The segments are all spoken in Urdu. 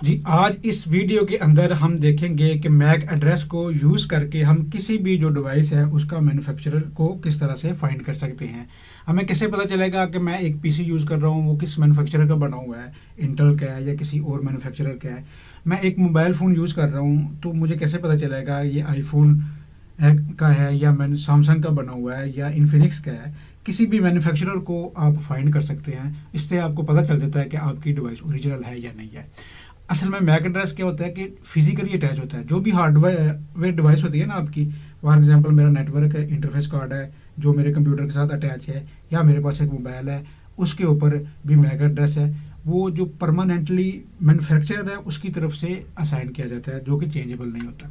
جی آج اس ویڈیو کے اندر ہم دیکھیں گے کہ میک ایڈریس کو یوز کر کے ہم کسی بھی جو ڈیوائس ہے اس کا مینوفیکچرر کو کس طرح سے فائنڈ کر سکتے ہیں. ہمیں کیسے پتہ چلے گا کہ میں ایک پی سی یوز کر رہا ہوں وہ کس مینوفیکچرر کا بنا ہوا ہے, انٹل کا ہے یا کسی اور مینوفیکچرر کا ہے. میں ایک موبائل فون یوز کر رہا ہوں تو مجھے کیسے پتہ چلے گا یہ آئی فون کا ہے یا سامسنگ کا بنا ہوا ہے یا انفینکس کا ہے. کسی بھی مینوفیکچرر کو آپ فائنڈ کر سکتے ہیں, اس سے آپ کو پتہ چل جاتا ہے کہ آپ کی ڈیوائس اوریجنل ہے یا نہیں ہے. اصل میں میک ایڈریس کیا ہوتا ہے کہ فزیکلی اٹیچ ہوتا ہے. جو بھی ہارڈ ویئر ڈیوائس ہوتی ہے نا آپ کی, فار ایگزامپل میرا نیٹ ورک ہے, انٹرفیس کارڈ ہے جو میرے کمپیوٹر کے ساتھ اٹیچ ہے, یا میرے پاس ایک موبائل ہے اس کے اوپر بھی میک ایڈریس ہے, وہ جو پرماننٹلی مینوفیکچرر ہے اس کی طرف سے اسائن کیا جاتا ہے جو کہ چینجیبل نہیں ہوتا.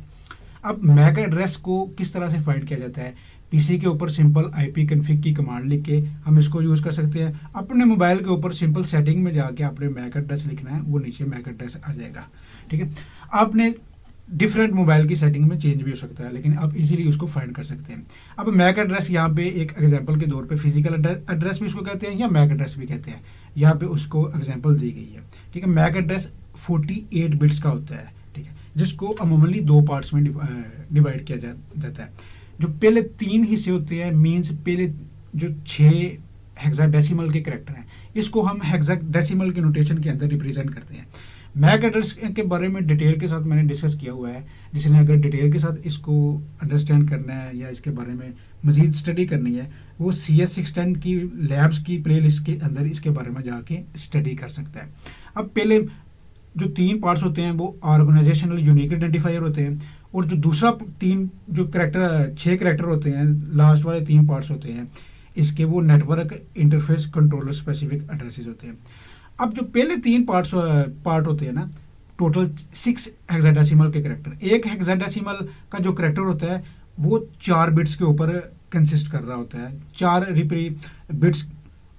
اب میک ایڈریس کو کس طرح سے فائنڈ کیا جاتا ہے؟ پی سی کے اوپر سمپل آئی پی کنفگ کی کمانڈ لکھ کے ہم اس کو یوز کر سکتے ہیں. اپنے موبائل کے اوپر سمپل سیٹنگ میں جا کے اپنے میک ایڈریس لکھنا ہے, وہ نیچے میک ایڈریس آ جائے گا. ٹھیک ہے, آپ نے ڈفرینٹ موبائل کی سیٹنگ میں چینج بھی ہو سکتا ہے لیکن آپ ایزیلی اس کو فائنڈ کر سکتے ہیں. اب میک ایڈریس یہاں پہ ایک ایگزامپل کے طور پہ فزیکل ایڈریس بھی اس کو کہتے ہیں یا میک ایڈریس بھی کہتے ہیں. یہاں پہ اس کو ایگزامپل دی گئی ہے. ٹھیک ہے, میک ایڈریس 48 بٹس کا ہوتا ہے. ٹھیک ہے, جس کو عموماً 2 پارٹس میں ڈیوائڈ کیا جاتا ہے. جو پہلے 3 حصے ہوتے ہیں, مینس پہلے جو 6 ہیگزا ڈیسیمل کے کریکٹر ہیں, اس کو ہم ہیگزا ڈیسیمل کے نوٹیشن کے اندر ریپرزینٹ کرتے ہیں. میک ایڈریس کے بارے میں ڈیٹیل کے ساتھ میں نے ڈسکس کیا ہوا ہے. جس نے اگر ڈیٹیل کے ساتھ اس کو انڈرسٹینڈ کرنا ہے یا اس کے بارے میں مزید اسٹڈی کرنی ہے, وہ CS610 کی لیبس کی پلے لسٹ کے اندر اس کے بارے میں جا کے اسٹڈی کر سکتا ہے. اب پہلے جو 3 پارٹس ہوتے ہیں وہ آرگنائزیشنل یونیک آئیڈینٹیفائر ہوتے ہیں, اور جو دوسرا 6 کریکٹر ہوتے ہیں, لاسٹ والے 3 پارٹس ہوتے ہیں اس کے, وہ network interface controller specific addresses ہوتے ہیں. اب جو پہلے 3 پارٹ ہوتے ہیں نا, ٹوٹل 6 ہیگزاڈیسیمل کے کریکٹر. ایک ہیگزاڈیسیمل کا جو کریکٹر ہوتا ہے وہ 4 بٹس کے اوپر کنسسٹ کر رہا ہوتا ہے, 4 بٹس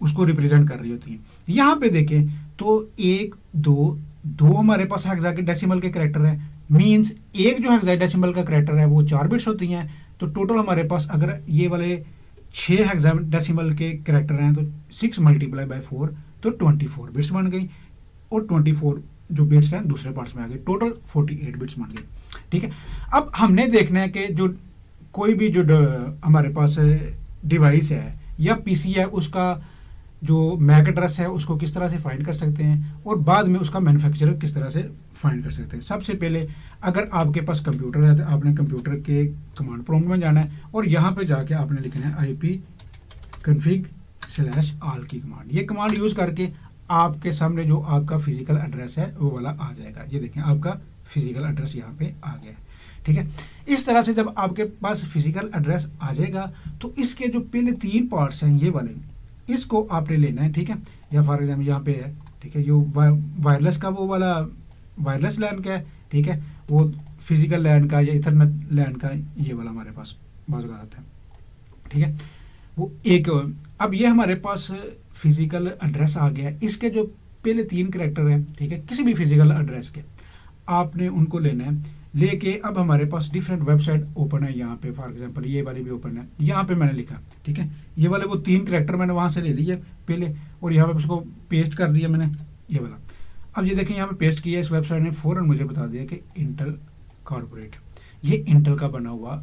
اس کو ریپرزینٹ کر رہی ہوتی ہیں. یہاں پہ دیکھیں تو 1 2 ہمارے پاس ہیگزاڈیسیمل کے کریکٹر ہیں, مینس ایک جو ہیگزاڈیسیمل کا کریکٹر ہے وہ 4 بٹس ہوتی ہیں. تو ٹوٹل ہمارے پاس اگر یہ والے 6 ہیگزاڈیسیمل کے کریکٹر ہیں تو 6 ملٹیپلائی بائی 4 تو 24 بٹس بن گئی, اور 24 جو بٹس ہیں دوسرے پارٹس میں آ گئے, ٹوٹل 48 بٹس بن گئی. ٹھیک ہے, اب ہم نے دیکھنا ہے کہ جو کوئی بھی جو ہمارے پاس ڈیوائس ہے یا پی سی ہے, اس کا جو میک ایڈریس ہے اس کو کس طرح سے فائنڈ کر سکتے ہیں, اور بعد میں اس کا مینوفیکچرر کس طرح سے فائنڈ کر سکتے ہیں. سب سے پہلے اگر آپ کے پاس کمپیوٹر ہے تو آپ نے کمپیوٹر کے کمانڈ پرومپٹ میں جانا ہے, اور یہاں پہ جا کے آپ نے لکھنا ہے IP config/all کی کمانڈ. یہ کمانڈ یوز کر کے آپ کے سامنے جو آپ کا فزیکل ایڈریس ہے وہ والا آ جائے گا. یہ دیکھیں آپ کا فزیکل ایڈریس یہاں پہ آ گیا ہے. ٹھیک ہے, اس طرح سے جب آپ کے پاس فزیکل ایڈریس آ جائے گا تو اس کے جو پہلے 3 پارٹس ہیں یہ والے, اس کو آپ نے لینا ہے. ٹھیک ہے, یا فار ایگزامپل یہاں پہ ہے, ٹھیک ہے, یہ وائرلیس کا وہ والا وائرلیس لین کا ہے. ٹھیک ہے, وہ فزیکل لین کا یا ایتھرنیٹ لین کا یہ والا ہمارے پاس بعض اوقات آتا ہے. ٹھیک ہے, وہ ایک. اب یہ ہمارے پاس فزیکل ایڈریس آ گیا ہے. اس کے جو پہلے 3 کریکٹر ہیں, ٹھیک ہے, کسی بھی فزیکل ایڈریس کے آپ نے ان کو لینا ہے. لے کے اب ہمارے پاس ڈفرینٹ ویب سائٹ اوپن ہے. یہاں پہ فار ایگزامپل یہ والی بھی اوپن ہے. یہاں پہ میں نے لکھا, ٹھیک ہے, یہ والے وہ 3 کریکٹر میں نے وہاں سے لے لیے پہلے, اور یہاں پہ اس کو پیسٹ کر دیا میں نے یہ والا. اب یہ دیکھیں یہاں پہ پیسٹ کیا, اس ویب سائٹ نے فوراً مجھے بتا دیا کہ انٹل کارپوریٹ, یہ انٹل کا بنا ہوا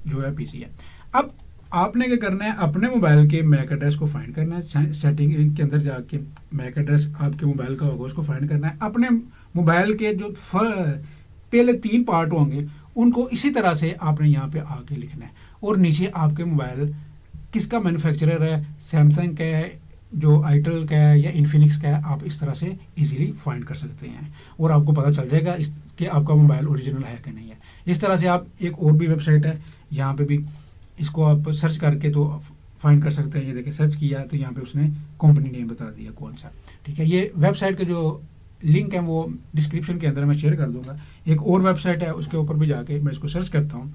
جو ہے پی سی ہے. اب آپ نے کیا کرنا ہے, اپنے موبائل کے میک ایڈریس کو فائنڈ کرنا ہے. سیٹنگ کے اندر جا کے میک ایڈریس آپ کے موبائل کا ہوگا اس کو فائنڈ کرنا ہے. اپنے موبائل کے جو پہلے 3 پارٹ ہوں گے ان کو اسی طرح سے آپ نے یہاں پہ آ کے لکھنا ہے, اور نیچے آپ کے موبائل کس کا مینوفیکچرر ہے, سیمسنگ کا ہے, جو آئیٹل کا ہے یا انفینکس کا ہے, آپ اس طرح سے ایزیلی فائنڈ کر سکتے ہیں, اور آپ کو پتہ چل جائے گا کہ آپ کا موبائل اوریجنل ہے کہ نہیں ہے. اس طرح سے آپ ایک اور بھی ویب سائٹ ہے, یہاں پہ بھی اس کو آپ سرچ کر کے تو فائنڈ کر سکتے ہیں. یہ دیکھیں سرچ کیا تو یہاں پہ اس نے کمپنی نیم بتا دیا کون سا. ٹھیک ہے, یہ ویب سائٹ کے جو لنک ہے وہ ڈسکرپشن کے اندر میں شیئر کر دوں گا. ایک اور ویب سائٹ ہے, اس کے اوپر بھی جا کے میں اس کو سرچ کرتا ہوں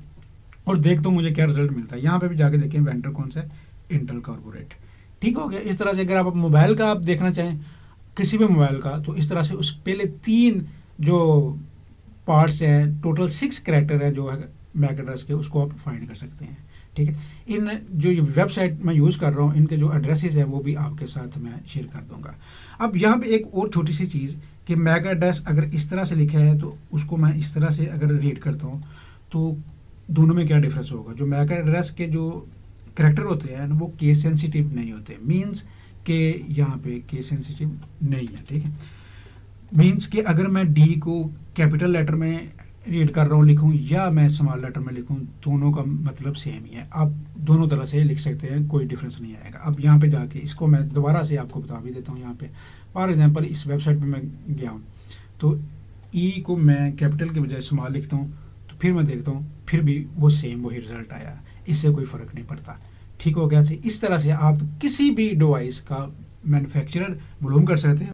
اور دیکھتا ہوں مجھے کیا رزلٹ ملتا ہے. یہاں پہ بھی جا کے دیکھیں وینڈر کون سا ہے, انٹل کارپوریٹ. ٹھیک ہو گیا. اس طرح سے اگر آپ موبائل کا آپ دیکھنا چاہیں کسی بھی موبائل کا, تو اس طرح سے اس پہلے 3 جو پارٹس ہیں, ٹوٹل 6 کریکٹر ہیں جو ہے میک ایڈریس کے, اس کو آپ فائنڈ کر سکتے ہیں. ٹھیک ہے, ان جو ویب سائٹ میں یوز کر رہا ہوں ان کے جو ایڈریسز ہیں وہ بھی آپ کے ساتھ میں شیئر کر دوں گا. اب یہاں پہ ایک اور چھوٹی سی چیز کہ کہ میک ایڈریس اگر اس طرح سے لکھا ہے تو اس کو میں اس طرح سے اگر ریڈ کرتا ہوں تو دونوں میں کیا ڈفرینس ہوگا. جو میک ایڈریس کے جو کریکٹر ہوتے ہیں وہ کیس سینسیٹیو نہیں ہوتے, مینس کہ یہاں پہ کیس سینسیٹیو نہیں ہے, ٹھیک ہے. مینس کہ اگر میں ڈی کو کیپٹل لیٹر میں ریڈ کر رہا ہوں لکھوں یا میں اسمال لیٹر میں لکھوں, دونوں کا مطلب سیم ہی ہے. آپ دونوں طرح سے لکھ سکتے ہیں, کوئی ڈفرینس نہیں آئے گا. اب یہاں پہ جا کے اس کو میں دوبارہ سے آپ کو بتا بھی دیتا ہوں. یہاں پہ فار ایگزامپل اس ویب سائٹ پہ میں گیا ہوں تو ای کو میں کیپٹل کے بجائے اسمال لکھتا ہوں تو پھر میں دیکھتا ہوں پھر بھی وہ سیم وہی رزلٹ آیا, اس سے کوئی فرق نہیں پڑتا. ٹھیک ہو گیا. اس طرح سے آپ کسی بھی ڈیوائس کا مینوفیکچرر معلوم کر سکتے ہیں.